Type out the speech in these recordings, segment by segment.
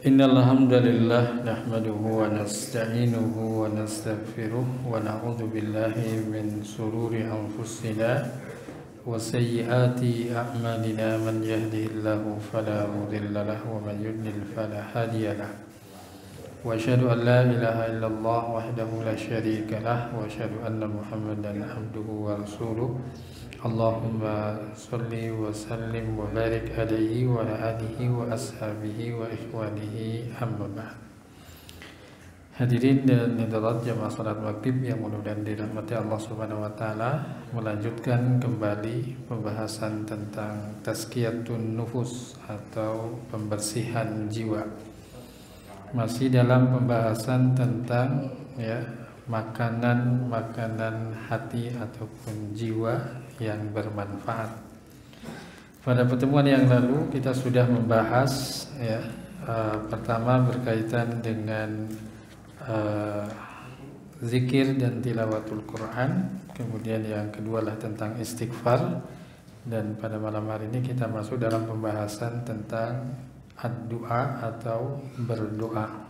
Innal hamdalillah nahmaduhu wa nasta'inuhu wa nastaghfiruh wa na'udzu billahi min shururi anfusina wa sayyiati a'malina man yahdihillahu fala mudilla lahu wa man yudlil fala hadiya lahu wa asyhadu an la ilaha illallah wahdahu la syarika lah wa asyhadu anna muhammadan abduhu wa rasuluh. Allahumma salli wa sallim wa barik alaihi wa ala alihi wa ashabihi wa ikhwanihi amma ba'd. Hadirin dan hadirat jamaah salat maghrib yang mudah-mudahan dirahmati Allah Subhanahu wa taala, melanjutkan kembali pembahasan tentang tazkiyatun nufus atau pembersihan jiwa. Masih dalam pembahasan tentang makanan hati ataupun jiwa yang bermanfaat. Pada pertemuan yang lalu kita sudah membahas pertama berkaitan dengan zikir dan tilawatul Quran, kemudian yang kedua lah tentang istighfar, dan pada malam hari ini kita masuk dalam pembahasan tentang ad-du'a atau berdoa.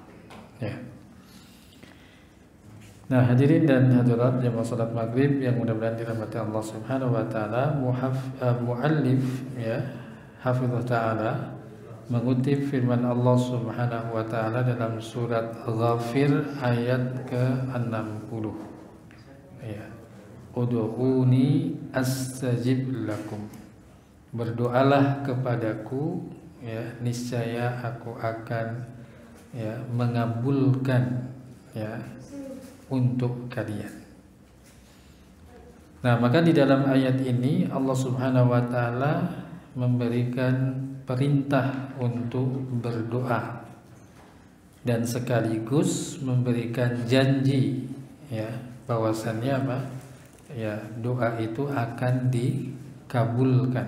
Nah, hadirin dan hadirat jamaah salat maghrib yang mudah-mudahan dirahmati Allah Subhanahu wa taala, muallif hafizah taala mengutip firman Allah Subhanahu wa taala dalam surat Ghafir ayat ke-60. Ud'uni astajib lakum. Berdoalah kepadaku, niscaya aku akan mengabulkan untuk kalian. Nah, maka di dalam ayat ini Allah Subhanahu wa taala memberikan perintah untuk berdoa dan sekaligus memberikan janji bahwasannya doa itu akan dikabulkan.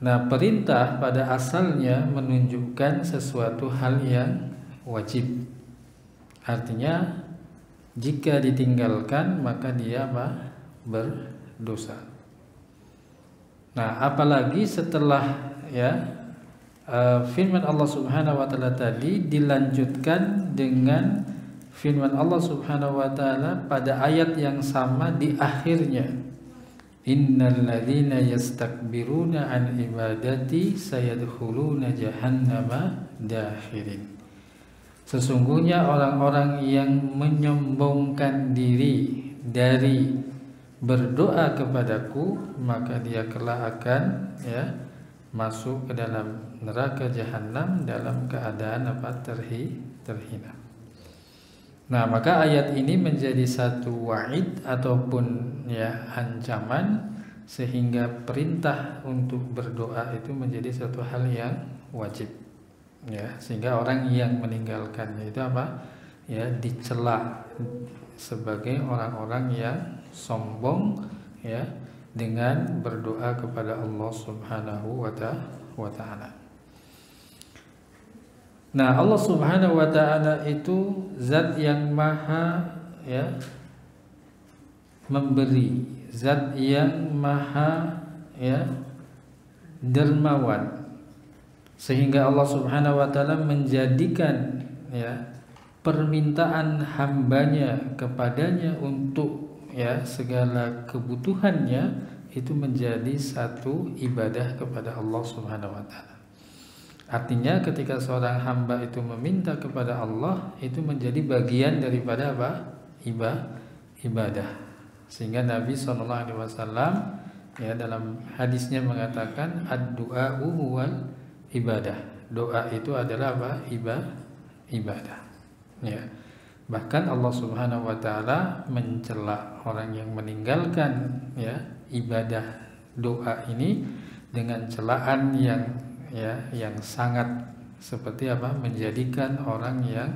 Nah, perintah pada asalnya menunjukkan sesuatu hal yang wajib. Artinya jika ditinggalkan maka dia berdosa. Nah, apalagi setelah firman Allah Subhanahu wa taala tadi dilanjutkan dengan firman Allah Subhanahu wa taala pada ayat yang sama di akhirnya. Innal ladzina yastakbiruna an ibadati sayadkhuluna jahannama dakhirin. Sesungguhnya orang-orang yang menyombongkan diri dari berdoa kepadaku, maka dia kelak akan masuk ke dalam neraka jahanam dalam keadaan terhina. Nah, maka ayat ini menjadi satu wa'id ataupun ancaman, sehingga perintah untuk berdoa itu menjadi satu hal yang wajib. Sehingga orang yang meninggalkannya itu dicela sebagai orang-orang yang sombong dengan berdoa kepada Allah Subhanahu wa taala. Nah, Allah Subhanahu wa taala itu zat yang maha memberi, zat yang maha dermawan, sehingga Allah Subhanahu wa taala menjadikan permintaan hambanya kepadanya untuk segala kebutuhannya itu menjadi satu ibadah kepada Allah Subhanahu wa taala. Artinya ketika seorang hamba itu meminta kepada Allah, itu menjadi bagian daripada ibadah. Sehingga Nabi SAW dalam hadisnya mengatakan ad-du'a'u huwal ibadah. Doa itu adalah ibadah. Bahkan Allah Subhanahu wa taala mencela orang yang meninggalkan ibadah doa ini dengan celaan yang sangat seperti menjadikan orang yang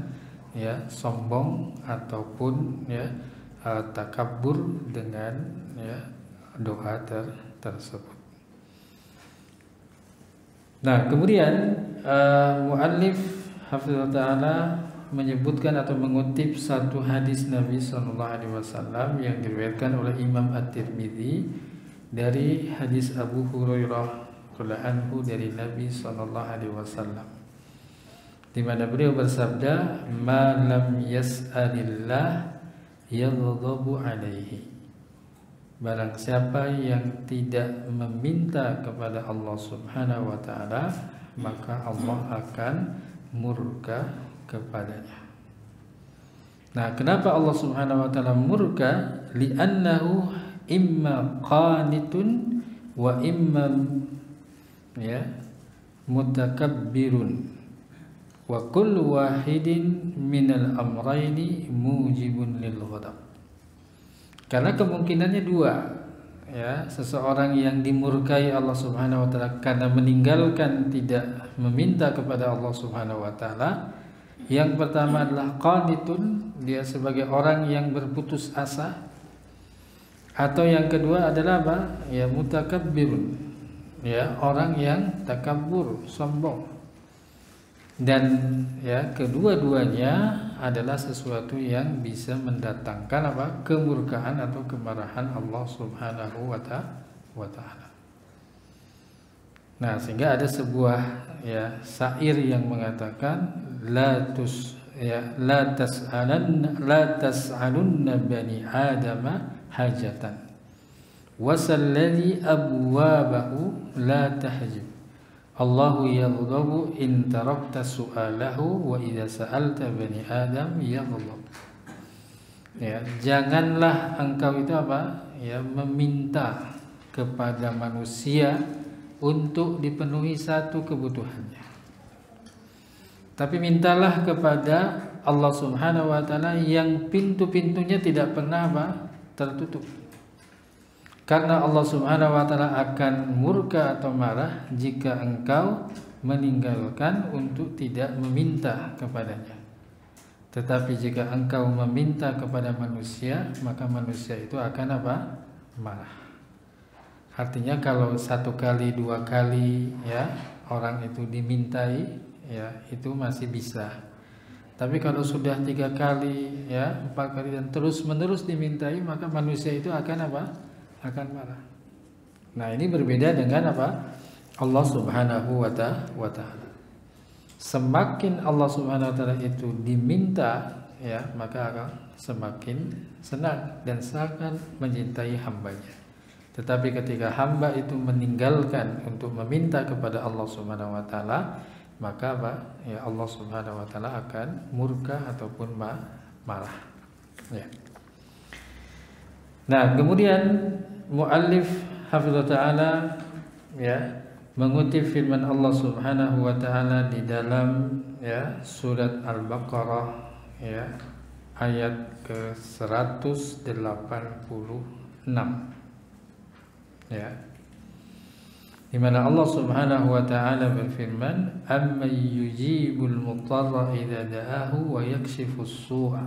sombong ataupun takabur dengan doa tersebut. Nah, kemudian muallif hafizahullah taala menyebutkan atau mengutip satu hadis Nabi SAW yang diriwayatkan oleh Imam At-Tirmidzi dari hadis Abu Hurairah anhu dari Nabi sallallahu alaihi wasallam, di mana beliau bersabda, "Ma lam yas'alillah yaghdhabu alaihi." Barang siapa yang tidak meminta kepada Allah Subhanahu wa taala, maka Allah akan murka kepadanya. Nah, kenapa Allah Subhanahu wa taala murka? Li'annahu imma qanitun wa imma mutakabbirun. Wa kullu wahidin minal amrayni mujibun lil ghadab. Karena kemungkinannya dua, ya, seseorang yang dimurkai Allah Subhanahu wa taala karena meninggalkan tidak meminta kepada Allah Subhanahu wa taala. Yang pertama adalah qanitun, dia sebagai orang yang berputus asa. Atau yang kedua adalah apa? Ya, mutakabbirun, ya, orang yang takabur, sombong. Dan ya, kedua-duanya adalah sesuatu yang bisa mendatangkan apa? Kemurkaan atau kemarahan Allah Subhanahu wa taala. Nah, sehingga ada sebuah ya syair yang mengatakan la tas'alunna bani adama hajatan wasalladhi abwabahu la tahjib. Allahu yaghdabu in tarakta su'alahu wa idza sa'alta bani Adam yaghdab. Ya, janganlah engkau itu apa? Ya, meminta kepada manusia untuk dipenuhi satu kebutuhannya. Tapi mintalah kepada Allah Subhanahu wa taala yang pintu-pintunya tidak pernah apa? Tertutup. Karena Allah Subhanahu wa taala akan murka atau marah jika engkau meninggalkan untuk tidak meminta kepadanya. Tetapi jika engkau meminta kepada manusia, maka manusia itu akan apa? Marah. Artinya kalau satu kali, dua kali ya orang itu dimintai, ya itu masih bisa. Tapi kalau sudah 3 kali, ya 4 kali dan terus menerus dimintai, maka manusia itu akan apa? Akan marah. Nah, ini berbeda dengan apa? Allah Subhanahu wa taala. Semakin Allah Subhanahu wa taala itu diminta, ya, maka akan semakin senang dan sangat mencintai hambanya. Tetapi ketika hamba itu meninggalkan untuk meminta kepada Allah Subhanahu wa taala, maka apa? Ya, Allah Subhanahu wa taala akan murka ataupun marah. Ya. Nah, kemudian muallif hafizah ta'ala ya mengutip firman Allah Subhanahu wa taala di dalam ya surat Al-Baqarah ya ayat ke-186 ya, di mana Allah Subhanahu wa taala berfirman, "Amman yujibul mutarra idza da'ahu wa yakshifus su'a."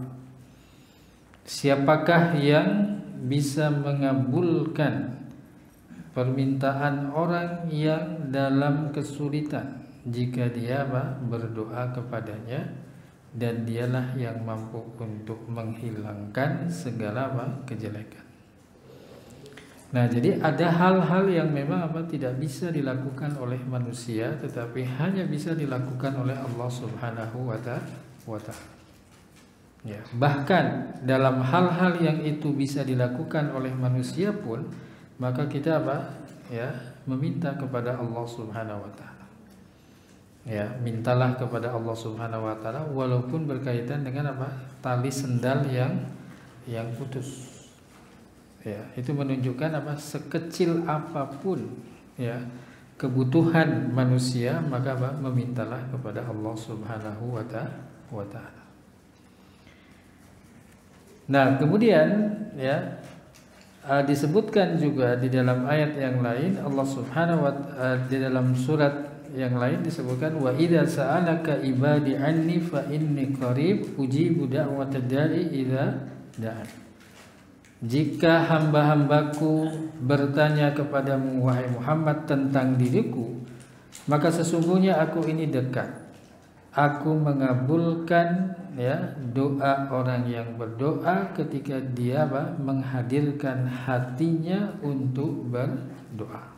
Siapakah yang bisa mengabulkan permintaan orang yang dalam kesulitan jika dia berdoa kepadanya, dan dialah yang mampu untuk menghilangkan segala kejelekan. Nah, jadi ada hal-hal yang memang tidak bisa dilakukan oleh manusia, tetapi hanya bisa dilakukan oleh Allah Subhanahu wa taala. Ya, bahkan dalam hal-hal yang itu bisa dilakukan oleh manusia pun, maka kita ya, meminta kepada Allah Subhanahu wa taala. Ya, mintalah kepada Allah Subhanahu wa taala walaupun berkaitan dengan tali sendal yang putus. Ya, itu menunjukkan sekecil apapun ya kebutuhan manusia, maka memintalah kepada Allah Subhanahu wa taala. Nah, kemudian ya disebutkan juga di dalam ayat yang lain, Allah Subhanahu wa taala di dalam surat yang lain disebutkan, wa idza sa'alaka ibadi anni fa inni qarib ujibu da'watad da'i idza da'an. Jika hamba-hambaku bertanya kepadamu wahai Muhammad tentang diriku, maka sesungguhnya aku ini dekat. Aku mengabulkan ya doa orang yang berdoa ketika dia menghadirkan hatinya untuk berdoa.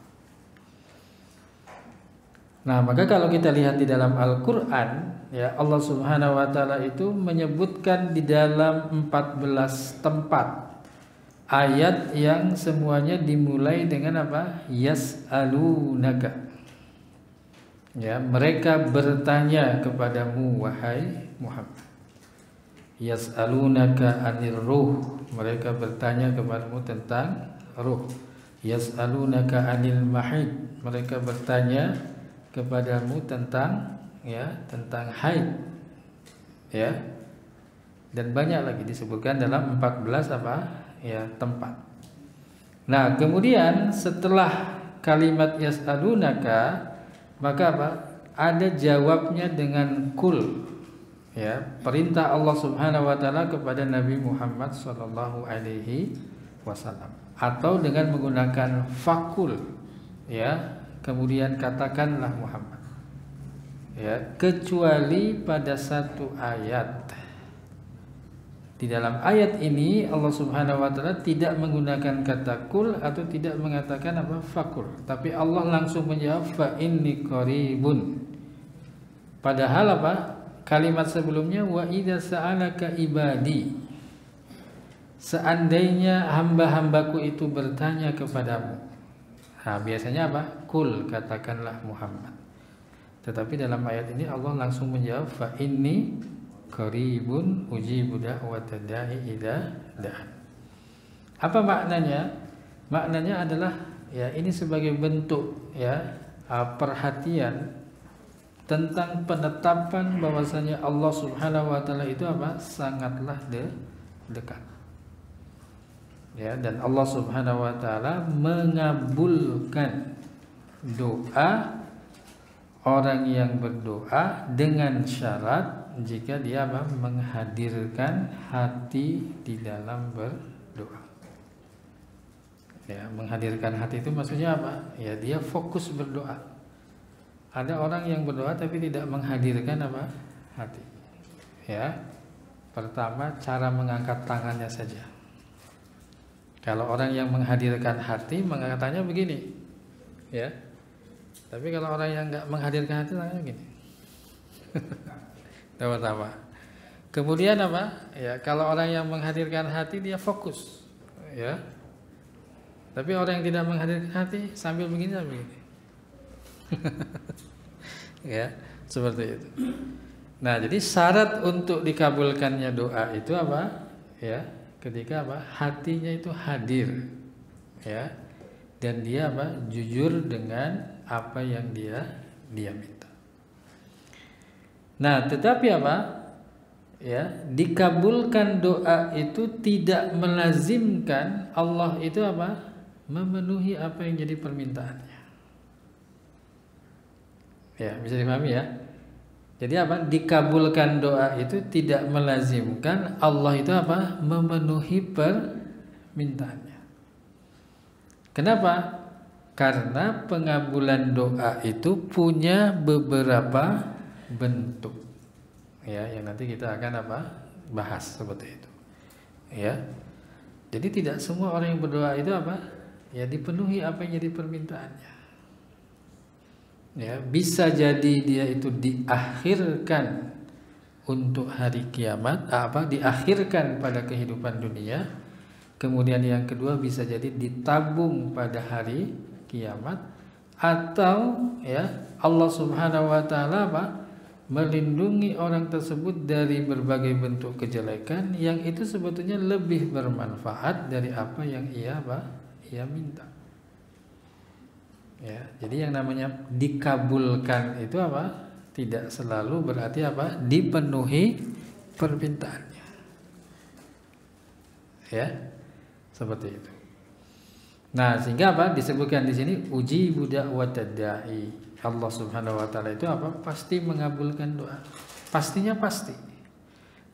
Nah, maka kalau kita lihat di dalam Al-Qur'an, ya Allah Subhanahu wa taala itu menyebutkan di dalam 14 tempat ayat yang semuanya dimulai dengan apa? Yas'alunaka. Ya, mereka bertanya kepadamu wahai Muhammad. Yas'alunaka 'anil ruh. Mereka bertanya kepadamu tentang ruh. Yas'alunaka 'anil mahid. Mereka bertanya kepadamu tentang tentang haid. Ya. Dan banyak lagi disebutkan dalam 14 tempat. Nah, kemudian setelah kalimat yas'alunaka, maka apa? Ada jawabnya dengan kul. Ya, perintah Allah Subhanahu wa taala kepada Nabi Muhammad sallallahu alaihi wasallam, atau dengan menggunakan fakul. Ya, kemudian katakanlah Muhammad. Ya, kecuali pada satu ayat. Di dalam ayat ini Allah Subhanahu wa taala tidak menggunakan kata kul atau tidak mengatakan apa? Fakul, tapi Allah langsung menjawab fa inni qaribun. Padahal apa? Kalimat sebelumnya wa idza sa'alaka ibadi. Seandainya hamba-hambaku itu bertanya kepadamu. Nah, biasanya apa? Kul, katakanlah Muhammad. Tetapi dalam ayat ini Allah langsung menjawab fa inni qaribun ujibu da'watad da'i idza da'an. Apa maknanya? Maknanya adalah ya ini sebagai bentuk perhatian tentang penetapan bahwasanya Allah Subhanahu wa taala itu apa? Sangatlah dekat. Ya, dan Allah Subhanahu wa taala mengabulkan doa orang yang berdoa dengan syarat jika dia apa? Menghadirkan hati di dalam berdoa. Ya, menghadirkan hati itu maksudnya apa? Ya, dia fokus berdoa. Ada orang yang berdoa tapi tidak menghadirkan apa? Hati. Ya. Pertama, cara mengangkat tangannya saja. Kalau orang yang menghadirkan hati, mengangkat tangannya begini. Ya. Tapi kalau orang yang enggak menghadirkan hati, tangannya begini. Pertama. Kemudian apa? Ya, kalau orang yang menghadirkan hati dia fokus. Ya. Tapi orang yang tidak menghadirkan hati sambil begini. Ya, seperti itu. Nah, jadi syarat untuk dikabulkannya doa itu apa? Ya, ketika apa? Hatinya itu hadir. Ya. Dan dia apa? Jujur dengan apa yang dia minta. Nah, tetapi apa? Ya, dikabulkan doa itu tidak melazimkan Allah itu apa? Memenuhi apa yang jadi permintaannya. Ya, bisa dipahami ya. Jadi apa? Dikabulkan doa itu tidak melazimkan Allah itu apa? Memenuhi permintaannya. Kenapa? Karena pengabulan doa itu punya beberapa bentuk. Ya, yang nanti kita akan apa? Bahas seperti itu. Ya. Jadi tidak semua orang yang berdoa itu apa? Ya, dipenuhi apa yang jadi permintaannya. Ya, bisa jadi dia itu diakhirkan untuk hari kiamat, diakhirkan pada kehidupan dunia. Kemudian yang kedua bisa jadi ditabung pada hari kiamat, atau ya Allah Subhanahu wa taala melindungi orang tersebut dari berbagai bentuk kejelekan yang itu sebetulnya lebih bermanfaat dari apa yang ia minta. Ya, jadi yang namanya dikabulkan itu apa? Tidak selalu berarti apa? Dipenuhi permintaannya. Ya, seperti itu. Nah, sehingga apa? Disebutkan di sini uji budak watadai. Allah Subhanahu wa taala itu apa? Pasti mengabulkan doa. Pastinya pasti.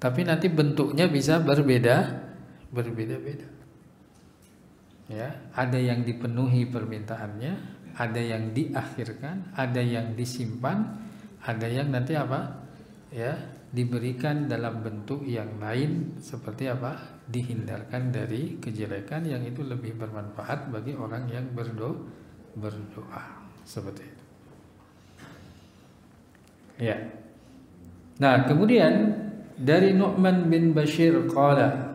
Tapi nanti bentuknya bisa berbeda-beda. Ya, ada yang dipenuhi permintaannya, ada yang diakhirkan, ada yang disimpan, ada yang nanti apa? Ya, diberikan dalam bentuk yang lain seperti apa? Dihindarkan dari kejelekan yang itu lebih bermanfaat bagi orang yang berdoa seperti itu. Ya. Nah, kemudian dari Nu'man bin Bashir qala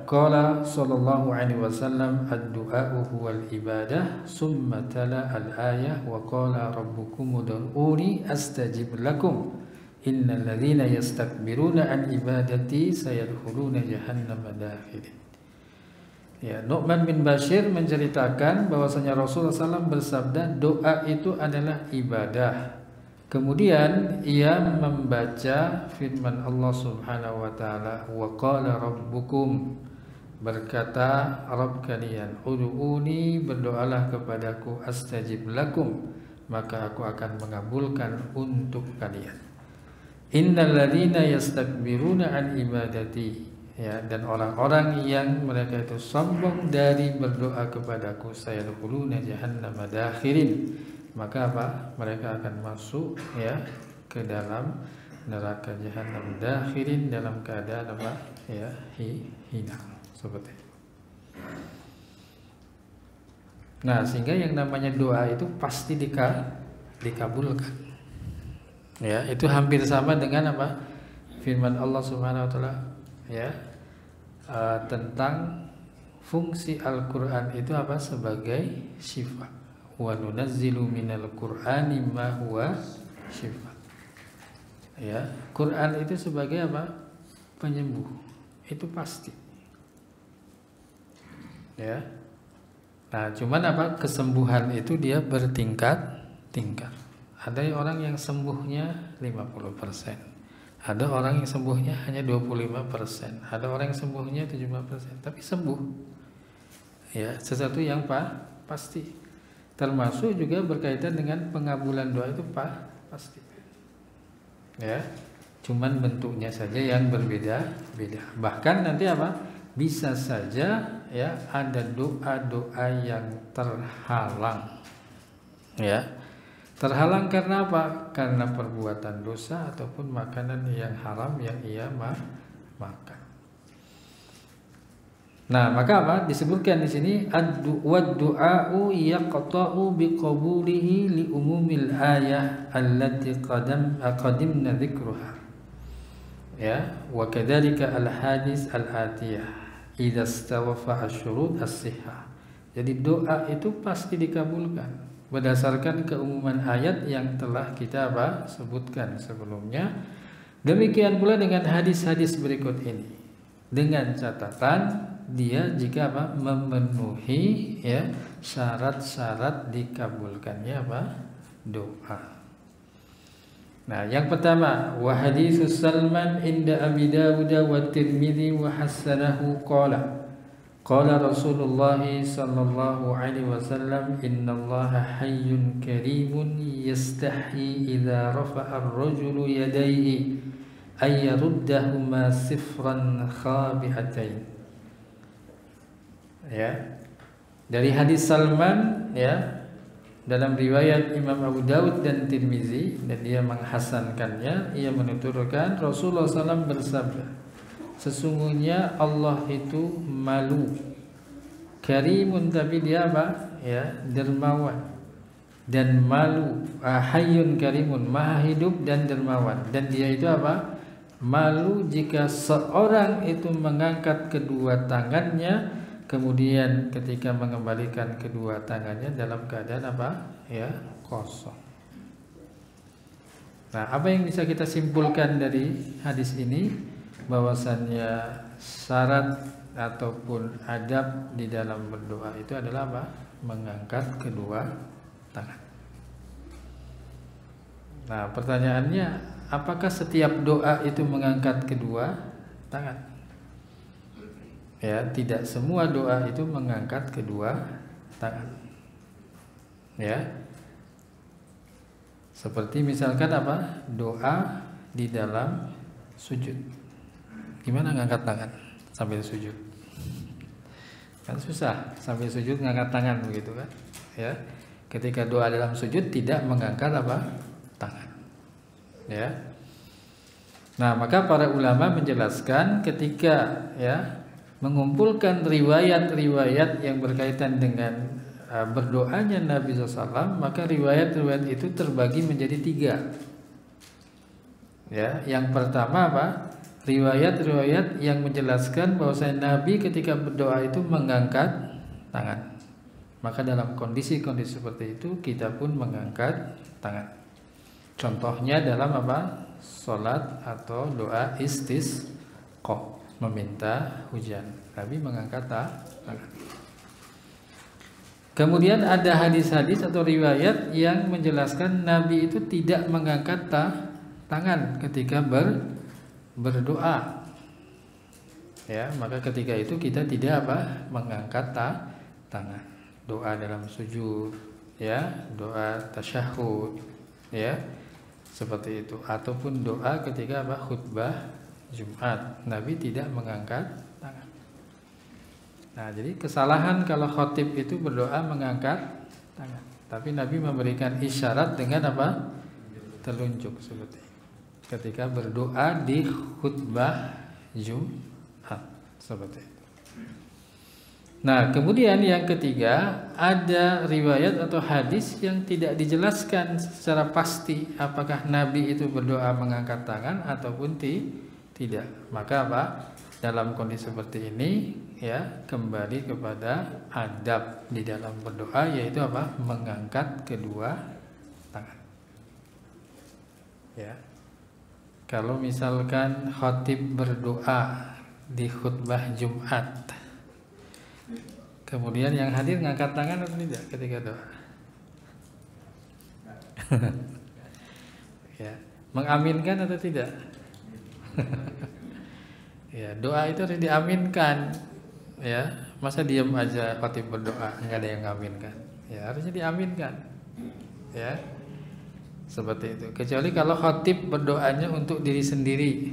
sallallahu alaihi wasallam ad-du'a'u huwal ibadah summa tala al-ayah wa qala rabbukum ud'uni astajib lakum innal ladzina yastakbiruna an ibadati sayadkhuluna jahannama dakhirin. Ya, Nu'man bin Bashir menceritakan bahwasanya Rasulullah SAW bersabda doa itu adalah ibadah. Kemudian ia membaca firman Allah Subhanahu wa taala, wa qala rabbukum, berkata Rabb kalian, ud'uni, berdoalah kepadaku, astajib lakum, maka aku akan mengabulkan untuk kalian. Innal ladzina yastakbiruna an ibadati, ya, dan orang-orang yang mereka itu sombong dari berdoa kepadaku, sayadkhuluna jahannama dakhirin, maka apa? Mereka akan masuk, ya, ke dalam neraka jahanam dakhirin, dalam keadaan apa? Ya, hina, seperti itu. Nah, sehingga yang namanya doa itu pasti dikabulkan. Ya, itu hampir sama dengan apa? Firman Allah Subhanahu wa taala, ya, tentang fungsi Al-Qur'an itu apa? Sebagai syifa. Wa nunazzilu minal Qur'ani ma huwa syifa. Ya, Quran itu sebagai apa? Penyembuh. Itu pasti. Ya. Nah, cuman apa? Kesembuhan itu dia bertingkat-tingkat. Ada orang yang sembuhnya 50%. Ada orang yang sembuhnya hanya 25%. Ada orang yang sembuhnya 75%, tapi sembuh. Ya, sesuatu yang pasti. Termasuk juga berkaitan dengan pengabulan doa itu pasti. Ya, cuman bentuknya saja yang berbeda-beda. Bahkan nanti apa? Bisa saja, ya, ada doa-doa yang terhalang. Ya. Terhalang karena apa? Karena perbuatan dosa ataupun makanan yang haram yang ia makan. Nah, maka apa? Disebutkan di sini ad-du'a'u yaqta'u biqabulihi li umumil ayah allati qadimna dzikruha. Ya, wa kadzalika al-hadis al-atiyah idza istawafa asy-syurut as-sihhah. Jadi doa itu pasti dikabulkan berdasarkan keumuman ayat yang telah kita sebutkan sebelumnya. Demikian pula dengan hadis-hadis berikut ini. Dengan catatan dia jika memenuhi, ya, syarat-syarat dikabulkannya doa. Nah, yang pertama, wa haditsus Salman inda Abi Dawud wa Tirmidzi wa hasanahu qala Rasulullah sallallahu alaihi wasallam innallaha hayyun karimun yastahi idza rafa'a ar-rajulu yadayhi ay yaruddahuma sifran khabi'atain. Ya, dari hadis Salman, ya, dalam riwayat Imam Abu Dawud dan Tirmizi, dan dia menghasankannya, ia menuturkan Rasulullah SAW bersabda, sesungguhnya Allah itu malu, karimun, tapi dia apa? Ya, dermawan, dan malu, hayyun karimun, maha hidup dan dermawan, dan dia itu apa? Malu jika seorang itu mengangkat kedua tangannya, kemudian ketika mengembalikan kedua tangannya dalam keadaan apa? Ya, kosong. Nah, apa yang bisa kita simpulkan dari hadis ini? Bahwasannya syarat ataupun adab di dalam berdoa itu adalah apa? Mengangkat kedua tangan. Nah, pertanyaannya, apakah setiap doa itu mengangkat kedua tangan? Ya, tidak semua doa itu mengangkat kedua tangan. Ya. Seperti misalkan apa? Doa di dalam sujud. Gimana ngangkat tangan sambil sujud? Kan susah, sambil sujud ngangkat tangan begitu kan? Ya. Ketika doa dalam sujud tidak mengangkat apa? Tangan. Ya. Nah, maka para ulama menjelaskan ketika, ya, mengumpulkan riwayat-riwayat yang berkaitan dengan berdoanya Nabi SAW, maka riwayat-riwayat itu terbagi menjadi 3. Ya, yang pertama apa? Riwayat-riwayat yang menjelaskan bahwasanya Nabi ketika berdoa itu mengangkat tangan. Maka dalam kondisi-kondisi seperti itu kita pun mengangkat tangan. Contohnya dalam apa? Salat atau doa istisqa, meminta hujan. Nabi mengangkat tangan. Kemudian ada hadis-hadis atau riwayat yang menjelaskan Nabi itu tidak mengangkat tangan ketika berdoa. Ya, maka ketika itu kita tidak apa? Mengangkat tangan. Doa dalam sujud, ya, doa tasyahud, ya. Seperti itu, ataupun doa ketika apa? Khutbah Jumat. Nabi tidak mengangkat tangan. Nah, jadi kesalahan kalau khotib itu berdoa mengangkat tangan. Tapi Nabi memberikan isyarat dengan apa? Telunjuk seperti itu. Ketika berdoa di khutbah Jumat seperti itu. Nah, kemudian yang ketiga, ada riwayat atau hadis yang tidak dijelaskan secara pasti apakah Nabi itu berdoa mengangkat tangan ataupun tidak. Maka apa? Dalam kondisi seperti ini, ya, kembali kepada adab di dalam berdoa, yaitu apa? Mengangkat kedua tangan. Ya. Kalau misalkan khatib berdoa di khutbah Jumat, kemudian yang hadir ngangkat tangan atau tidak ketika doa? Ya, mengaminkan atau tidak? Ya, doa itu harus diaminkan. Ya, masa diam aja khatib berdoa nggak ada yang ngaminkan? Ya, harusnya diaminkan. Ya, seperti itu. Kecuali kalau khatib berdoanya untuk diri sendiri,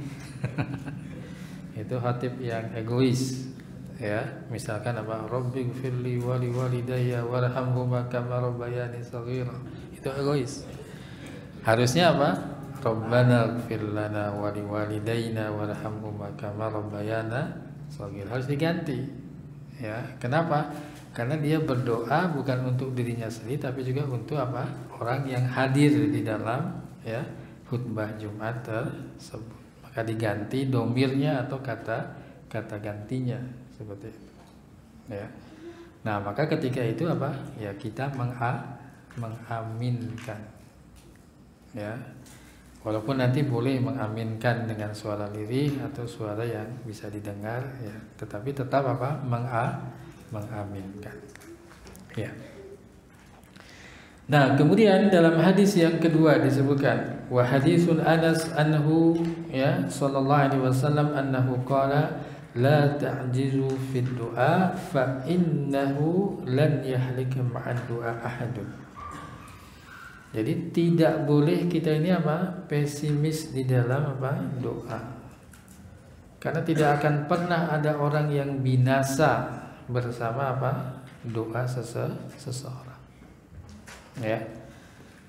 itu khatib yang egois. Ya, misalkan apa? Rabbighfirli wa liwalidayya warhamhuma kama rabbayani shaghira. Itu egois. Harusnya apa? Rabbana ighfir lana wa liwalidayna warhamhuma kama rabbayana shaghira. Harus diganti. Ya, kenapa? Karena dia berdoa bukan untuk dirinya sendiri tapi juga untuk apa? Orang yang hadir di dalam, ya, khutbah Jumat tersebut. Maka diganti domirnya atau kata gantinya seperti itu. Ya. Nah, maka ketika itu apa? Ya, kita mengaminkan. Ya. Walaupun nanti boleh mengaminkan dengan suara lirih atau suara yang bisa didengar, ya, tetapi tetap apa? Mengaminkan. Ya. Nah, kemudian dalam hadis yang kedua disebutkan wa hadisul Anas anhu, ya, sallallahu alaihi wasallam annahu qala la ta'jizu fid du'a fa innahu lan yahlika ma'ad du'a ahadun. Jadi tidak boleh kita ini apa? Pesimis di dalam apa? Doa. Karena tidak akan pernah ada orang yang binasa bersama apa? Doa seseorang. Ya.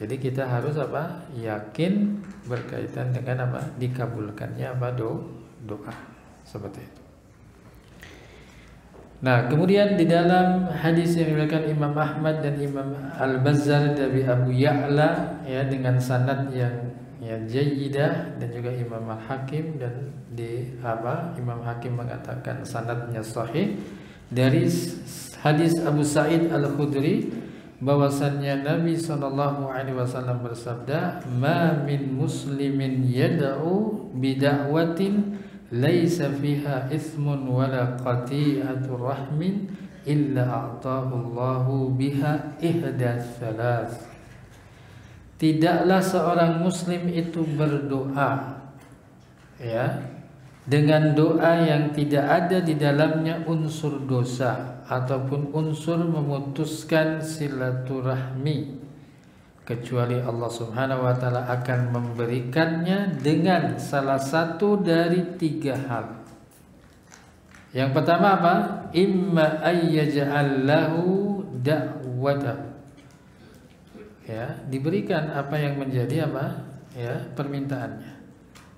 Jadi kita harus apa? Yakin berkaitan dengan apa? Dikabulkannya apa? Doa. Seperti itu. Nah, kemudian di dalam hadis yang diriwayatkan Imam Ahmad dan Imam Al-Bazzar dari Abu Ya'la, ya, dengan sanad yang, ya, jayyidah, dan juga Imam Al-Hakim, dan di apa? Imam Hakim mengatakan sanadnya sahih dari hadis Abu Sa'id Al-Khudri bahwasannya Nabi SAW bersabda, "Ma min muslimin yad'u bida'watin laisa fiha ismun wala qati'atu rahmin illa a'tahu Allahu biha ihdas salas." Tidaklah seorang muslim itu berdoa, ya, dengan doa yang tidak ada di dalamnya unsur dosa ataupun unsur memutuskan silaturahmi, kecuali Allah Subhanahu wa taala akan memberikannya dengan salah satu dari tiga hal. Yang pertama apa? Imma ayyaj'allahu da'watan. Ya, diberikan apa yang menjadi apa? Ya, permintaannya.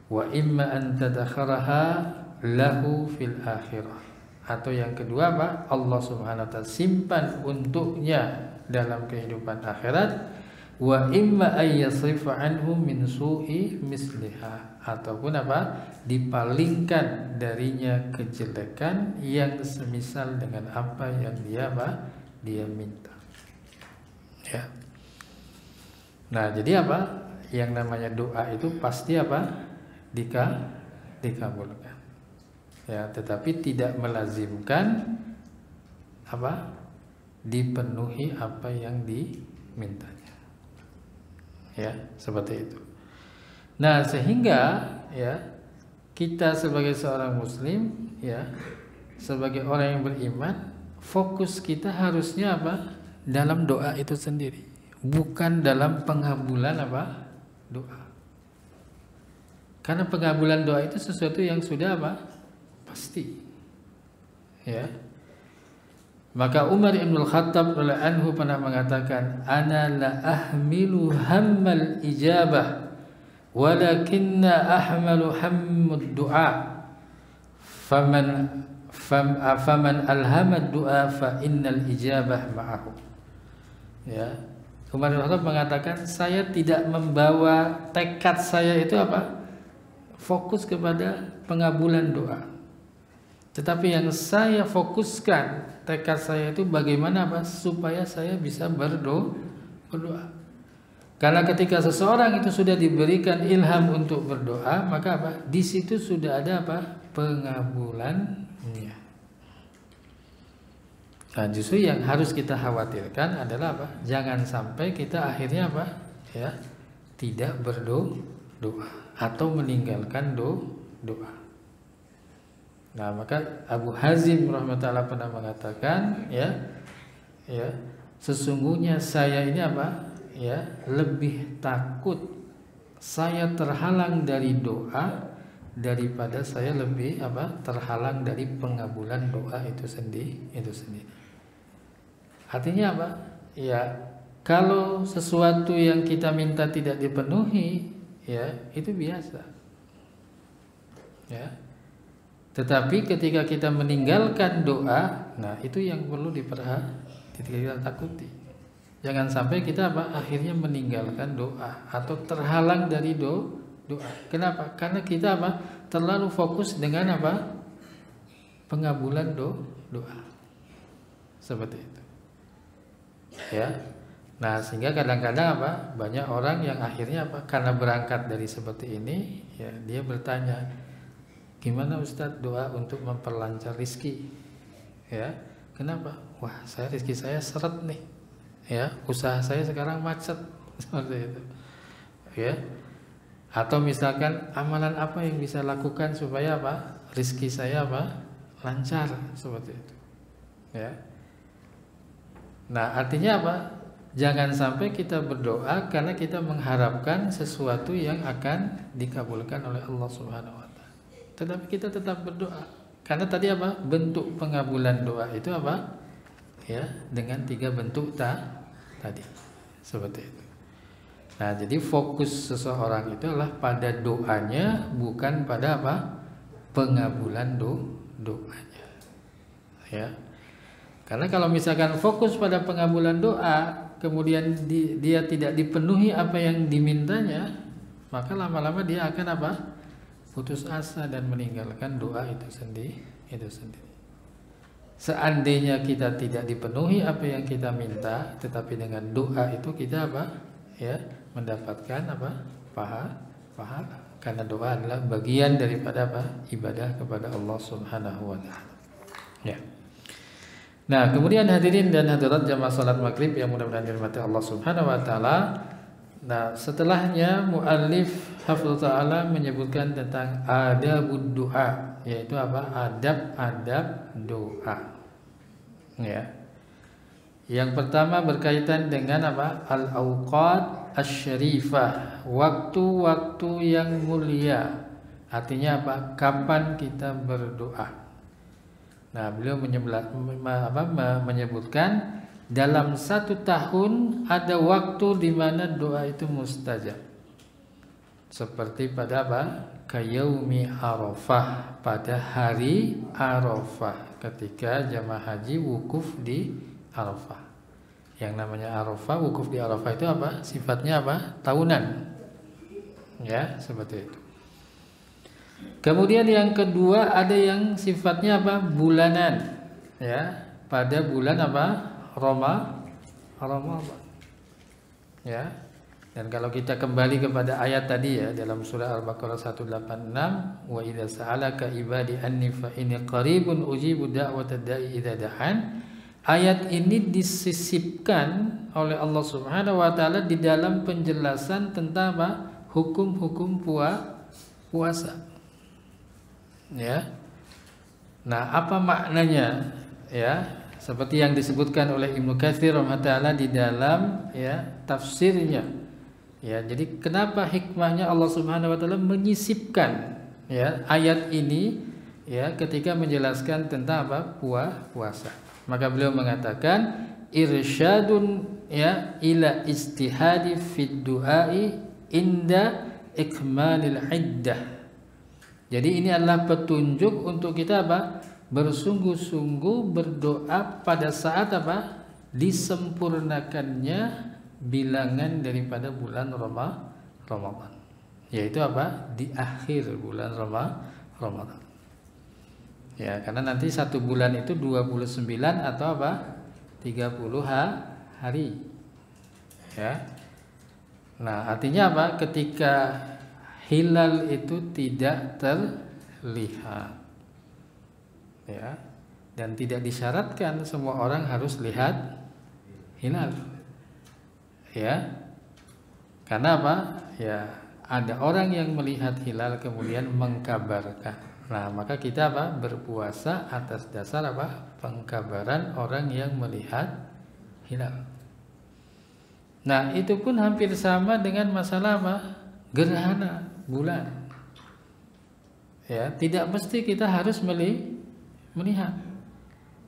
Wa imma an tadakharaha lahu fil akhirah. Atau yang kedua apa? Allah Subhanahu wa taala simpan untuknya dalam kehidupan akhirat. wa imma ay yasrifa anhu min su'i misliha, ataupun apa, dipalingkan darinya kejelekan yang semisal dengan apa yang dia apa, dia minta. Ya. Nah, jadi apa? Yang namanya doa itu pasti apa? Dikabulkan. Ya, tetapi tidak melazimkan apa? Dipenuhi apa yang dimintanya. Ya, seperti itu. Nah, sehingga ya kita sebagai seorang muslim, ya, sebagai orang yang beriman, fokus kita harusnya apa? Dalam doa itu sendiri, bukan dalam pengabulan apa? Doa. Karena pengabulan doa itu sesuatu yang sudah apa? Pasti. Ya. Maka Umar Ibn Khattab radhiyallahu anhu pernah mengatakan, ana la ahmilu hammal ijabah walakinna ahmalu hammud du'a faman alhamad du'a fa innal ijabah ma'ahu. Ya, Umar Ibn Khattab mengatakan, saya tidak membawa tekad saya itu apa? Fokus kepada pengabulan doa. Tetapi yang saya fokuskan, tekad saya itu bagaimana apa? Supaya saya bisa berdoa. Karena ketika seseorang itu sudah diberikan ilham untuk berdoa, maka apa? Di situ sudah ada apa? Pengabulannya. Nah, justru yang harus kita khawatirkan adalah apa? Jangan sampai kita akhirnya apa? Ya, tidak berdoa atau meninggalkan doa. Nah, maka Abu Hazim rahimahullah pernah mengatakan, ya, sesungguhnya saya ini apa, ya, lebih takut saya terhalang dari doa daripada saya lebih apa, terhalang dari pengabulan doa itu sendiri. Artinya apa? Ya, kalau sesuatu yang kita minta tidak dipenuhi, ya, itu biasa. Ya. Tetapi ketika kita meninggalkan doa, nah itu yang perlu kita takuti. Jangan sampai kita apa? Akhirnya meninggalkan doa atau terhalang dari doa. Kenapa? Karena kita apa? Terlalu fokus dengan apa? Pengabulan doa. Seperti itu. Ya. Nah, sehingga kadang-kadang apa? Banyak orang yang akhirnya apa? Karena berangkat dari seperti ini, ya, dia bertanya, gimana Ustadz doa untuk memperlancar rizki? Ya, kenapa? Wah, rizki saya seret nih. Ya, usaha saya sekarang macet seperti itu. Ya, atau misalkan amalan apa yang bisa lakukan supaya apa? Rizki saya apa? Lancar seperti itu. Ya. Nah, artinya apa? Jangan sampai kita berdoa karena kita mengharapkan sesuatu yang akan dikabulkan oleh Allah Subhanahu wa taala. Tetapi kita tetap berdoa. Karena tadi apa? Bentuk pengabulan doa itu apa? Ya, dengan 3 bentuk tadi. Seperti itu. Nah, jadi fokus seseorang itu adalah pada doanya, bukan pada apa? Pengabulan doanya. Ya. Karena kalau misalkan fokus pada pengabulan doa, kemudian dia tidak dipenuhi apa yang dimintanya, maka lama-lama dia akan apa? Putus asa dan meninggalkan doa itu sendiri. Seandainya kita tidak dipenuhi apa yang kita minta, tetapi dengan doa itu kita apa? Ya, mendapatkan apa? Pahala. Karena doa adalah bagian daripada apa? Ibadah kepada Allah Subhanahu wa taala. Ya. Nah, kemudian hadirin dan hadirat jamaah salat maghrib yang mudah-mudahan dirahmati Allah Subhanahu wa taala. Nah, setelahnya muallif hafizhu taala menyebutkan tentang adabud doa, yaitu apa? Adab-adab doa. Ya. Yang pertama berkaitan dengan apa? Al-auqat asy-syarifah, waktu-waktu yang mulia. Artinya apa? Kapan kita berdoa. Nah, beliau menyebutkan dalam 1 tahun ada waktu di mana doa itu mustajab. Seperti pada apa? Kayaumi Arafah, pada hari Arafah ketika jamaah haji wukuf di Arafah. Yang namanya Arafah, wukuf di Arafah itu apa? Sifatnya apa? Tahunan. Ya, seperti itu. Kemudian yang kedua ada yang sifatnya apa? Bulanan. Ya, pada bulan apa? Ramadan. Ya. Dan kalau kita kembali kepada ayat tadi ya dalam surah Al-Baqarah 186, wa idza sa'alaka ibadi anni fa inni qaribun ujibu da'watad da'i idza da'an. Ayat ini disisipkan oleh Allah Subhanahu wa taala di dalam penjelasan tentang apa? Hukum-hukum puasa. Ya. Nah, apa maknanya? Ya, seperti yang disebutkan oleh Ibnu Katsir rahimahullah di dalam ya tafsirnya. Ya, jadi kenapa hikmahnya Allah Subhanahu wa taala menyisipkan ya ayat ini ya ketika menjelaskan tentang apa? Puasa. Maka beliau mengatakan irsyadun ya ila istihadi fid du'ai inda ikmalil iddah. Jadi ini adalah petunjuk untuk kita apa? Bersungguh-sungguh berdoa pada saat apa? Disempurnakannya bilangan daripada bulan Ramadan. Yaitu apa? Di akhir bulan Ramadan. Ya, karena nanti satu bulan itu 29 atau apa? 30 hari. Ya. Nah, artinya apa? Ketika hilal itu tidak terlihat. Ya. Dan tidak disyaratkan semua orang harus lihat hilal. Ya. Karena apa? Ya, ada orang yang melihat hilal kemudian mengkabarkan. Nah, maka kita apa? Berpuasa atas dasar apa? Pengkabaran orang yang melihat hilal. Nah, itu pun hampir sama dengan masalah apa? Gerhana bulan. Ya, tidak mesti kita harus melihat.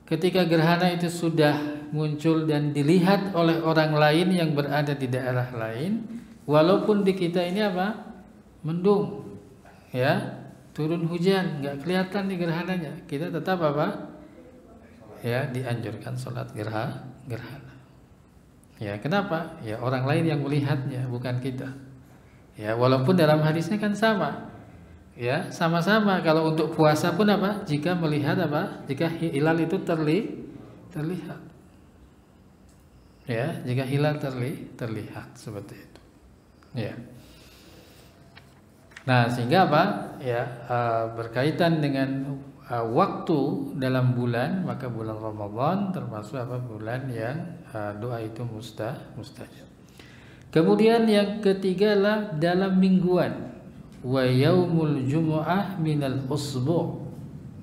Ketika gerhana itu sudah muncul dan dilihat oleh orang lain yang berada di daerah lain, walaupun di kita ini apa? Mendung. Ya. Turun hujan, nggak kelihatan di gerhananya, kita tetap apa? Ya, dianjurkan sholat gerhana. Ya, kenapa? Ya, orang lain yang melihatnya, bukan kita. Ya, walaupun dalam hadisnya kan sama. Ya, sama-sama. Kalau untuk puasa pun apa? Jika melihat apa? Jika hilal itu terlihat. Ya, jika hilal terlihat seperti itu. Ya. Nah, sehingga apa? Ya, berkaitan dengan waktu dalam bulan, maka bulan Ramadan termasuk apa? Bulan yang doa itu mustajab. Kemudian yang ketiga adalah dalam mingguan. Wa yaumul jumu'ah minal usbu'.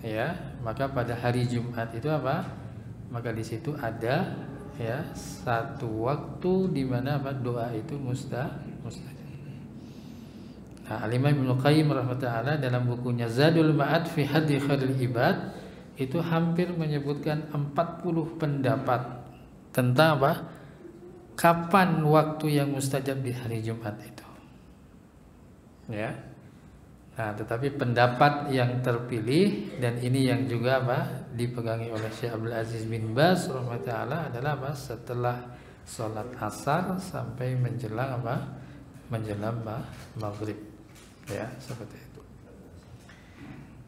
Ya, maka pada hari Jumat itu apa? Maka di situ ada ya satu waktu di mana apa? Doa itu mustajab. Nah, Al-Imam Ibnu Qayyim rahimahullah dalam bukunya Zadul Ma'ad fi Hadi Khairil Ibad itu hampir menyebutkan 40 pendapat tentang apa? Kapan waktu yang mustajab di hari Jumat itu. Ya. Nah, tetapi pendapat yang terpilih dan ini yang juga apa? Dipegangi oleh Syekh Abdul Aziz bin Baz rahimahullah adalah apa? Setelah sholat asar sampai menjelang apa? Menjelang maghrib. Ya, seperti itu.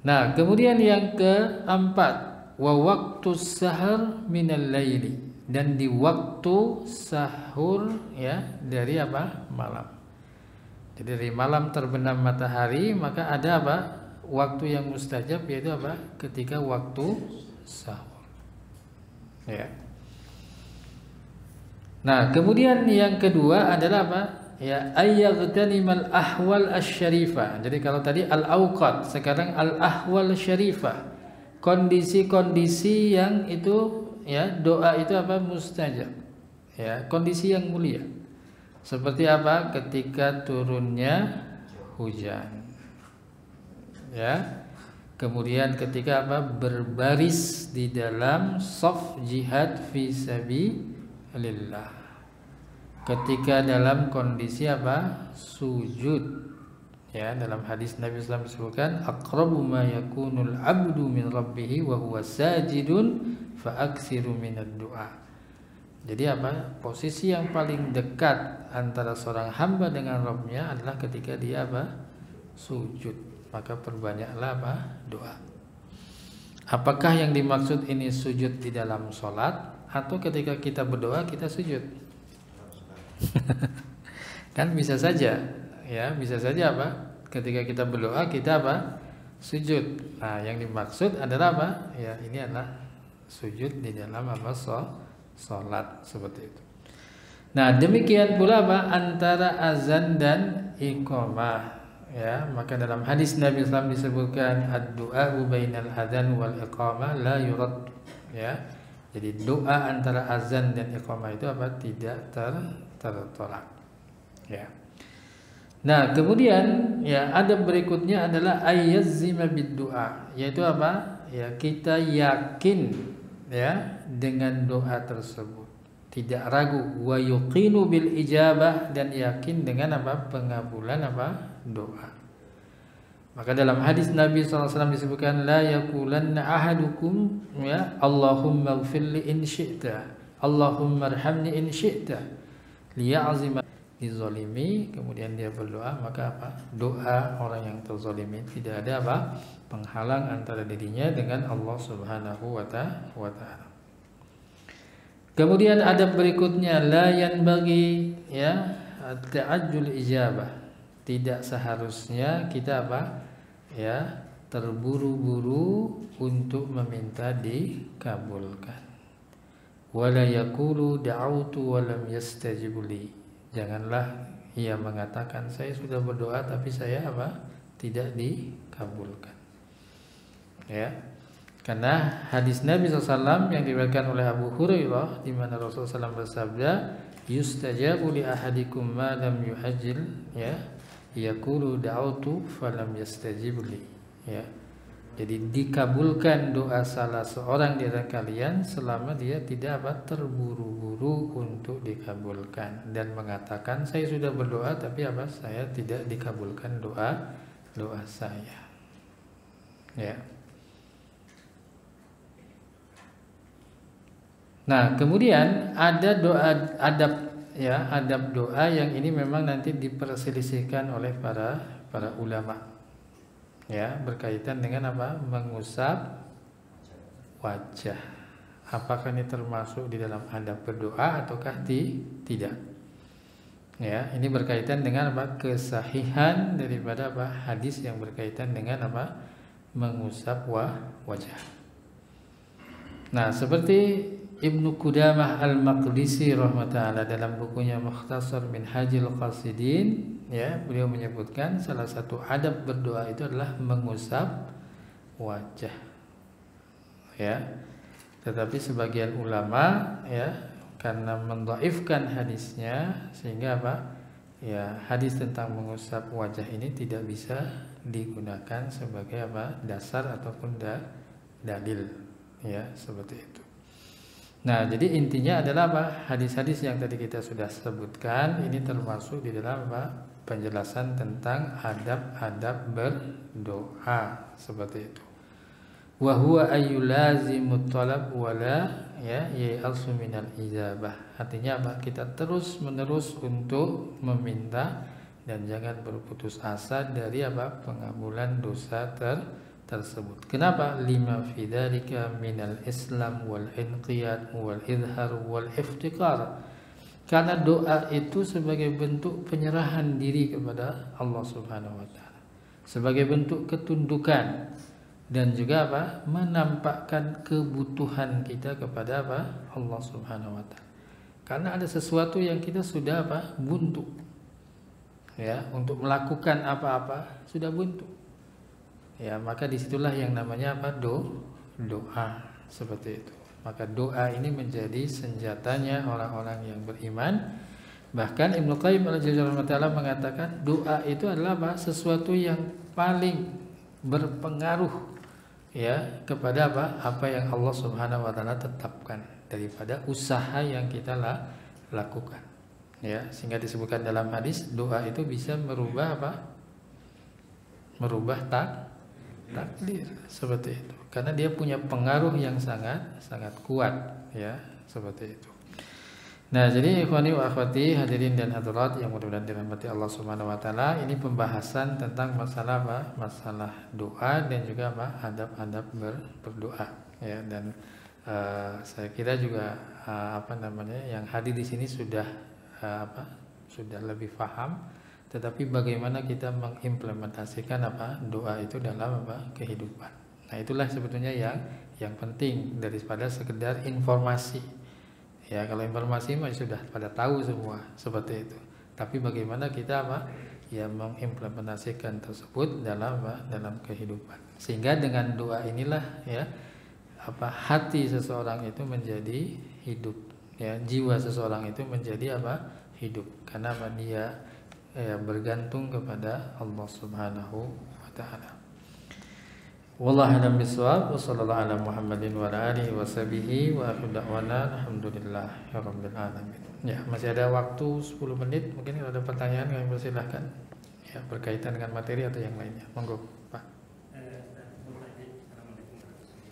Nah, kemudian yang keempat, wa waktu sahur minal laili, dan di waktu sahur ya dari apa? Malam. Jadi dari malam terbenam matahari maka ada apa? Waktu yang mustajab yaitu apa? Ketika waktu sahur. Ya. Nah, kemudian yang kedua adalah apa? Ya, ayyaghtanimal ahwal asy-syarifah. Jadi kalau tadi al-awqat, sekarang al-ahwal syarifah. Kondisi-kondisi yang itu ya doa itu apa? Mustajab. Ya, kondisi yang mulia. Seperti apa? Ketika turunnya hujan. Ya. Kemudian ketika apa? Berbaris di dalam shaf jihad fi sabilillah. Ketika dalam kondisi apa? Sujud. Ya, dalam hadis Nabi sallallahu alaihi wasallam disebutkan aqrabu ma yakunul 'abdu min rabbih wa huwa sajidun fa aksiru minad du'a. Jadi apa? Posisi yang paling dekat antara seorang hamba dengan Rabb-nya adalah ketika dia apa? Sujud. Maka perbanyaklah apa? Doa. Apakah yang dimaksud ini sujud di dalam sholat, atau ketika kita berdoa kita sujud? Kan bisa saja, ya, bisa saja apa? Ketika kita berdoa kita apa? Sujud. Nah, yang dimaksud adalah apa? Ya, ini adalah sujud di dalam apa? Sholat, seperti itu. Nah, demikian pula apa? Antara azan dan iqamah. Ya, maka dalam hadis Nabi SAW disebutkan ad-du'a bainal adzan wal iqamah la yurad. Ya. Jadi doa antara azan dan iqamah itu apa? Tidak tertolak. Ya. Nah, kemudian ya adab berikutnya adalah ayyazima bid-du'a, yaitu apa? Ya, kita yakin ya dengan doa tersebut. Tidak ragu, wa yuqinu bil ijabah, dan yakin dengan apa? Pengabulan apa? Doa. Maka dalam hadis Nabi SAW disebutkan la yaqulanna ahadukum ya Allahumma ighfirli in syi'ta, Allahumma arhamni in syi'ta, liya'zima dizalimi. Kemudian dia berdoa, maka apa? Doa orang yang terzalimi tidak ada apa? Penghalang antara dirinya dengan Allah Subhanahu wa ta'ala. Kemudian adab berikutnya la yanbaghi ya ta'ajjul ijabah. Tidak seharusnya kita apa? Ya, terburu-buru untuk meminta dikabulkan. Wala yaqulu da'autu wa lam yastajibu li. Janganlah ia mengatakan saya sudah berdoa tapi saya apa? Tidak dikabulkan. Ya. Karena hadis Nabi SAW yang diriwayatkan oleh Abu Hurairah, di mana Rasulullah SAW bersabda, yustajabu li ahadikum ma lam yuhajjil, ya, yaqulu da'autu falam yastajib li. Ya. Jadi dikabulkan doa salah seorang di antara kalian selama dia tidak apa? Terburu-buru untuk dikabulkan dan mengatakan saya sudah berdoa tapi apa? Saya tidak dikabulkan doa saya. Ya. Nah, kemudian ada doa adab doa yang ini memang nanti diperselisihkan oleh para ulama. Ya, berkaitan dengan apa? Mengusap wajah. Apakah ini termasuk di dalam adab berdoa ataukah tidak? Ya, ini berkaitan dengan apa? Kesahihan daripada apa? Hadis yang berkaitan dengan apa? Mengusap wajah. Nah, seperti Ibnu Qudamah Al-Maqdisi rahmatullah dalam bukunya Mukhtasar Minhajul Qasidin, ya, beliau menyebutkan salah satu adab berdoa itu adalah mengusap wajah. Ya. Tetapi sebagian ulama ya karena mendhaifkan hadisnya sehingga apa? Ya, hadis tentang mengusap wajah ini tidak bisa digunakan sebagai apa? Dasar ataupun dalil. Ya, seperti itu. Nah, jadi intinya adalah apa? Hadis-hadis yang tadi kita sudah sebutkan ini termasuk di dalam apa? Penjelasan tentang adab-adab berdoa seperti itu. Wa huwa ayyulazimut talab wala ya ya'asu minal ijabah. Artinya apa? Kita terus-menerus untuk meminta dan jangan berputus asa dari apa? Pengabulan dosa tersebut. Kenapa? Lima fi dzalika minal islam wal inqiyad wal izhar wal iftiqar. Karena doa itu sebagai bentuk penyerahan diri kepada Allah Subhanahu wa taala. Sebagai bentuk ketundukan dan juga apa? Menampakkan kebutuhan kita kepada apa? Allah Subhanahu wa taala. Karena ada sesuatu yang kita sudah apa? Buntu. Ya, untuk melakukan apa-apa sudah buntu. Ya, maka disitulah yang namanya apa? Doa seperti itu. Maka doa ini menjadi senjatanya orang-orang yang beriman. Bahkan Ibnu Qayyim al-Jauziyah mengatakan doa itu adalah apa? Sesuatu yang paling berpengaruh ya kepada apa? Apa yang Allah Subhanahu wa taala tetapkan daripada usaha yang kita lakukan. Ya, sehingga disebutkan dalam hadis doa itu bisa merubah apa? Merubah takdir seperti itu karena dia punya pengaruh yang sangat kuat ya seperti itu. Nah, jadi ikhwani wa akhwati, hadirin dan hadirat yang mudah-mudahan dirahmati Allah Subhanahu wa taala, ini pembahasan tentang masalah apa? Masalah doa dan juga apa? Adab-adab berdoa ya. Dan saya kira juga apa namanya, yang hadir di sini sudah sudah lebih paham, tetapi bagaimana kita mengimplementasikan apa? Doa itu dalam apa? Kehidupan. Nah, itulah sebetulnya yang penting daripada sekedar informasi. Ya, kalau informasi mah sudah pada tahu semua seperti itu. Tapi bagaimana kita apa? Ya, mengimplementasikan tersebut dalam apa? Dalam kehidupan. Sehingga dengan doa inilah ya hati seseorang itu menjadi hidup. Ya, jiwa seseorang itu menjadi apa? Hidup. Karena apa? Dia ya, bergantung kepada Allah Subhanahu wa taala. Wallahu a'lam bishawab. Wassallallahu ala Muhammadin wa ala alihi washabihi wa akhiru da'wana alhamdulillahirabbil alamin. Ya, masih ada waktu 10 menit. Mungkin kalau ada pertanyaan kami persilahkan. Ya, berkaitan dengan materi atau yang lainnya. Monggo, Pak.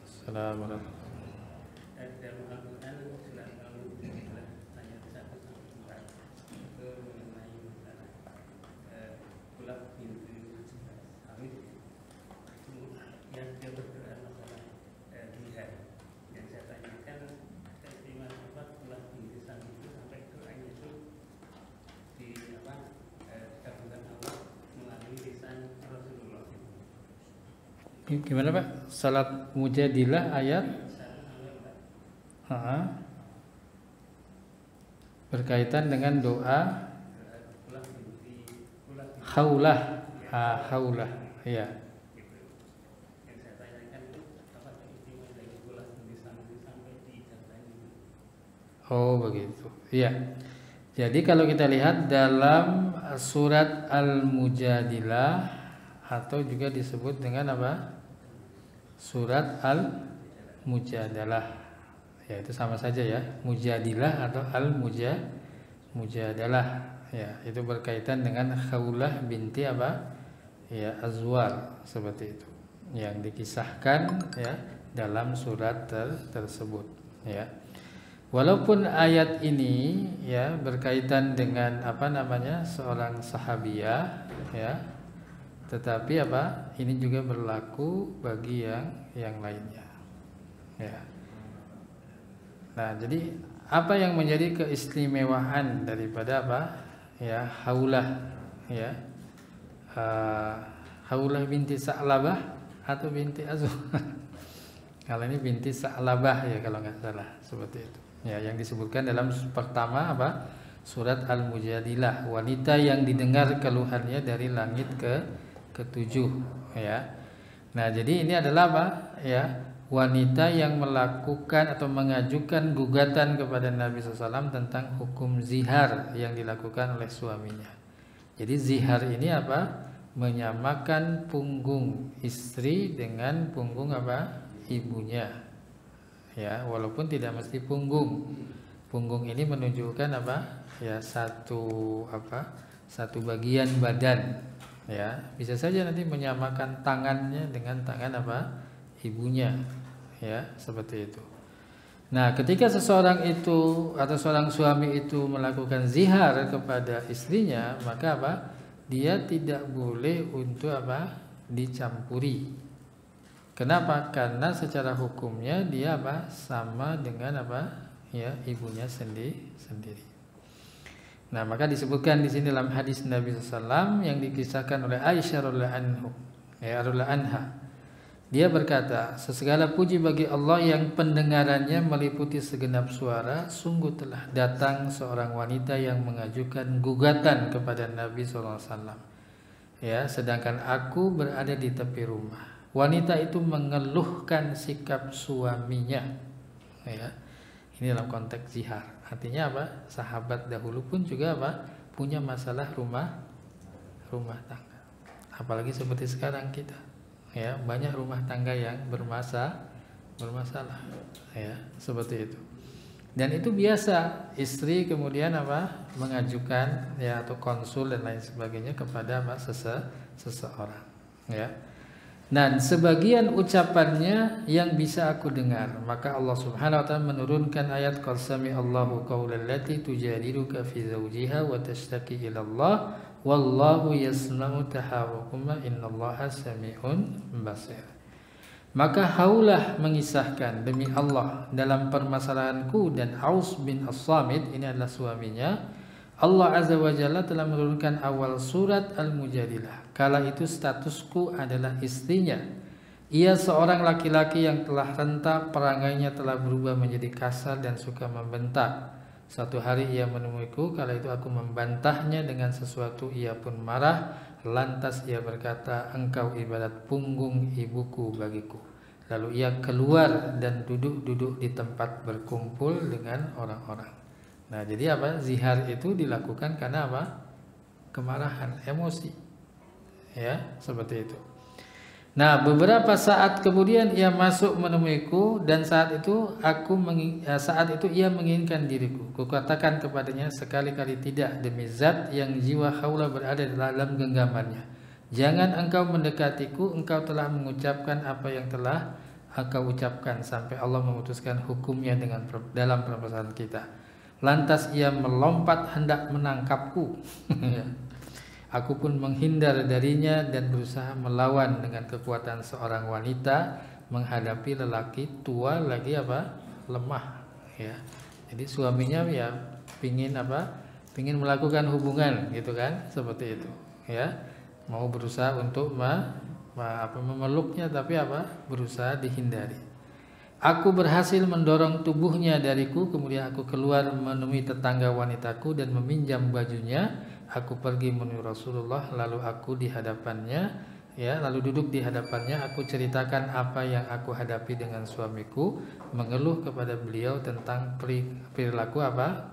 Assalamualaikum. Gimana Pak? Salat mujadilah ayat berkaitan dengan doa haulah. Haulah ya. Oh begitu. Iya. Jadi kalau kita lihat dalam surat Al-Mujadilah atau juga disebut dengan apa? Surat Al-Mujadalah. Ya, itu sama saja ya. Mujadilah atau Al-Mujadalah. Ya, itu berkaitan dengan Khawlah binti apa? Ya, Azwar, seperti itu. Yang dikisahkan ya dalam surat tersebut, ya. Walaupun ayat ini ya berkaitan dengan apa namanya? Seorang sahabiah ya. Tetapi apa? Ini juga berlaku bagi yang lainnya. Ya. Nah, jadi apa yang menjadi keistimewaan daripada apa? Ya, Haulah ya. Haulah binti Sa'labah atau binti Azwar. Kalau ini binti Sa'labah ya kalau nggak salah, seperti itu. Ya, yang disebutkan dalam pertama apa? Surat Al-Mujadilah, wanita yang didengar keluhannya dari langit ketujuh ya. Nah, jadi ini adalah apa? Ya, wanita yang melakukan atau mengajukan gugatan kepada Nabi SAW tentang hukum zihar yang dilakukan oleh suaminya. Jadi zihar ini apa? Menyamakan punggung istri dengan punggung apa? Ibunya. Ya, walaupun tidak mesti punggung. Punggung ini menunjukkan apa? Ya, satu bagian badan. Ya, bisa saja nanti menyamakan tangannya dengan tangan apa? Ibunya. Ya, seperti itu. Nah, ketika seseorang itu atau seorang suami itu melakukan zihar kepada istrinya, maka apa? Dia tidak boleh untuk apa? Dicampuri. Kenapa? Karena secara hukumnya dia apa? Sama dengan apa? Ya, ibunya sendiri. Nah, maka disebutkan di sini dalam hadis Nabi SAW yang dikisahkan oleh Aisyah radhiyallahu anha. Dia berkata, "Segala puji bagi Allah yang pendengarannya meliputi segenap suara. Sungguh telah datang seorang wanita yang mengajukan gugatan kepada Nabi SAW. Ya, sedangkan aku berada di tepi rumah. Wanita itu mengeluhkan sikap suaminya. Ya, ini dalam konteks zihar. Artinya apa? Sahabat dahulu pun juga apa? Punya masalah rumah tangga. Apalagi seperti sekarang kita. Ya, banyak rumah tangga yang bermasalah. Ya, seperti itu. Dan itu biasa, istri kemudian apa? Mengajukan ya atau konsul dan lain sebagainya kepada apa? Seseorang. Ya. Dan sebagian ucapannya yang bisa aku dengar. Maka Allah Subhanahu wa taala menurunkan ayat qad sami'allahu qaulal lati tujadiluka fi zawjiha wa tashtaki ila Allah wallahu yasma'u tahawukuma innallaha sami'un basir. Maka Haulah mengisahkan, demi Allah dalam permasalahanku, dan Aus bin As-Samit ini adalah suaminya, Allah Azza wa Jalla telah menurunkan awal surat Al-Mujadilah. Kala itu statusku adalah istrinya. Ia seorang laki-laki yang telah renta, perangainya telah berubah menjadi kasar dan suka membentak. Suatu hari ia menemuiku, kala itu aku membantahnya dengan sesuatu, ia pun marah. Lantas ia berkata, engkau ibarat punggung ibuku bagiku. Lalu ia keluar dan duduk-duduk di tempat berkumpul dengan orang-orang. Nah, jadi apa? Zihar itu dilakukan karena apa? Kemarahan, emosi. Ya, seperti itu. Nah, beberapa saat kemudian ia masuk menemuiku, dan saat itu ia menginginkan diriku. Kukatakan kepadanya sekali-kali tidak, demi zat yang jiwa Khawlah berada dalam genggamannya. Jangan engkau mendekatiku, engkau telah mengucapkan apa yang telah engkau ucapkan sampai Allah memutuskan hukumnya dalam permasalahan kita. Lantas ia melompat hendak menangkapku. Aku pun menghindar darinya dan berusaha melawan dengan kekuatan seorang wanita menghadapi lelaki tua lagi lemah. Ya, jadi suaminya ya pingin melakukan hubungan gitu kan, seperti itu. Ya, mau berusaha untuk memeluknya tapi berusaha dihindari. Aku berhasil mendorong tubuhnya dariku, kemudian aku keluar menemui tetangga wanitaku dan meminjam bajunya. Aku pergi menuju Rasulullah, lalu duduk di hadapannya. Aku ceritakan apa yang aku hadapi dengan suamiku, mengeluh kepada beliau tentang perilaku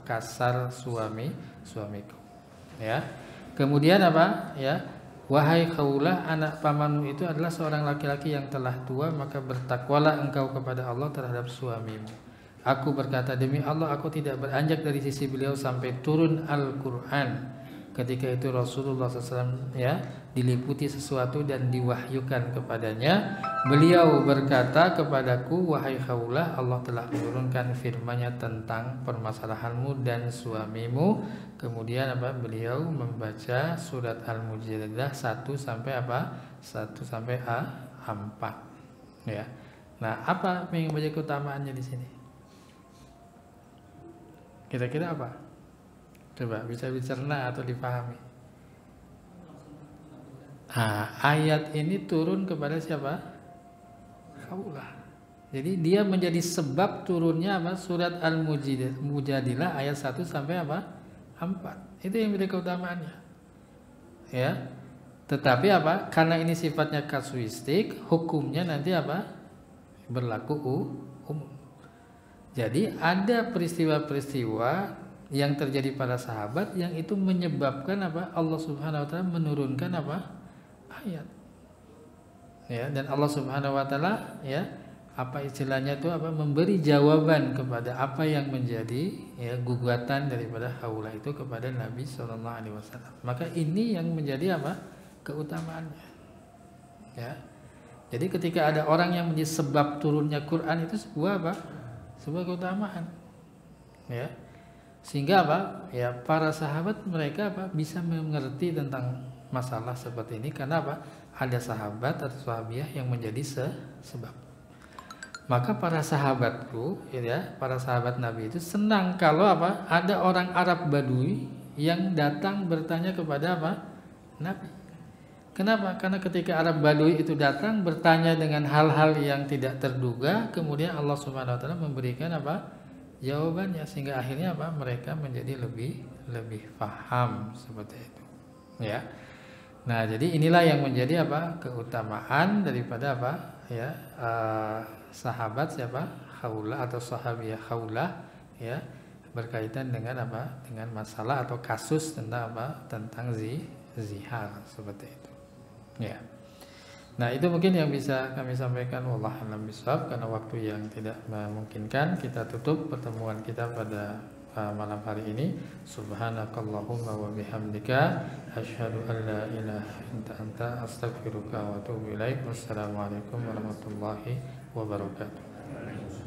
kasar suamiku. Ya. Kemudian wahai Khawlah, anak pamanmu itu adalah seorang laki-laki yang telah tua, maka bertakwalah engkau kepada Allah terhadap suamimu. Aku berkata, demi Allah aku tidak beranjak dari sisi beliau sampai turun Al-Quran. Ketika itu Rasulullah SAW diliputi sesuatu dan diwahyukan kepadanya. Beliau berkata kepadaku, wahai Khawlah, Allah telah menurunkan firman-Nya tentang permasalahanmu dan suamimu. Kemudian beliau membaca surat Al-Mujadilah 1 sampai 4. Ya. Nah, apa yang menjadi keutamaannya di sini? Kira-kira apa? Coba bisa dicerna atau dipahami. Ayat ini turun kepada siapa? Khawlah. Jadi dia menjadi sebab turunnya surat Al-Mujadilah ayat 1 sampai 4. Itu yang menjadi keutamaannya. Ya. Tetapi karena ini sifatnya kasuistik, hukumnya nanti berlaku umum. Jadi ada peristiwa-peristiwa yang terjadi pada sahabat yang itu menyebabkan Allah Subhanahu wa taala menurunkan ayat. Ya, dan Allah Subhanahu wa taala istilahnya itu memberi jawaban kepada apa yang menjadi gugatan daripada Khawlah itu kepada Nabi sallallahu alaihi wasallam. Maka ini yang menjadi keutamaannya. Ya. Jadi ketika ada orang yang menjadi sebab turunnya Quran itu sebuah sebuah keutamaan. Ya. Sehingga para sahabat mereka bisa mengerti tentang masalah seperti ini karena ada sahabat atau sahabiah yang menjadi sebab. Maka para sahabatku para sahabat Nabi itu senang kalau ada orang Arab Badui yang datang bertanya kepada Nabi. Kenapa? Karena ketika Arab Badui itu datang bertanya dengan hal-hal yang tidak terduga, kemudian Allah Subhanahu wa taala memberikan jawabannya, sehingga akhirnya mereka menjadi lebih paham seperti itu. Ya. Nah, jadi inilah yang menjadi keutamaan daripada sahabat Khawlah atau sahabiah Khawlah berkaitan dengan dengan masalah atau kasus tentang tentang zihar seperti itu. Ya. Nah, itu mungkin yang bisa kami sampaikan, wallahu a'lam bishawab. Karena waktu yang tidak memungkinkan, kita tutup pertemuan kita pada malam hari ini. Subhanakallahumma wa bihamdika asyhadu an la ilaha illa anta astaghfiruka wa atubu ilaik. Wassalamualaikum warahmatullahi wabarakatuh.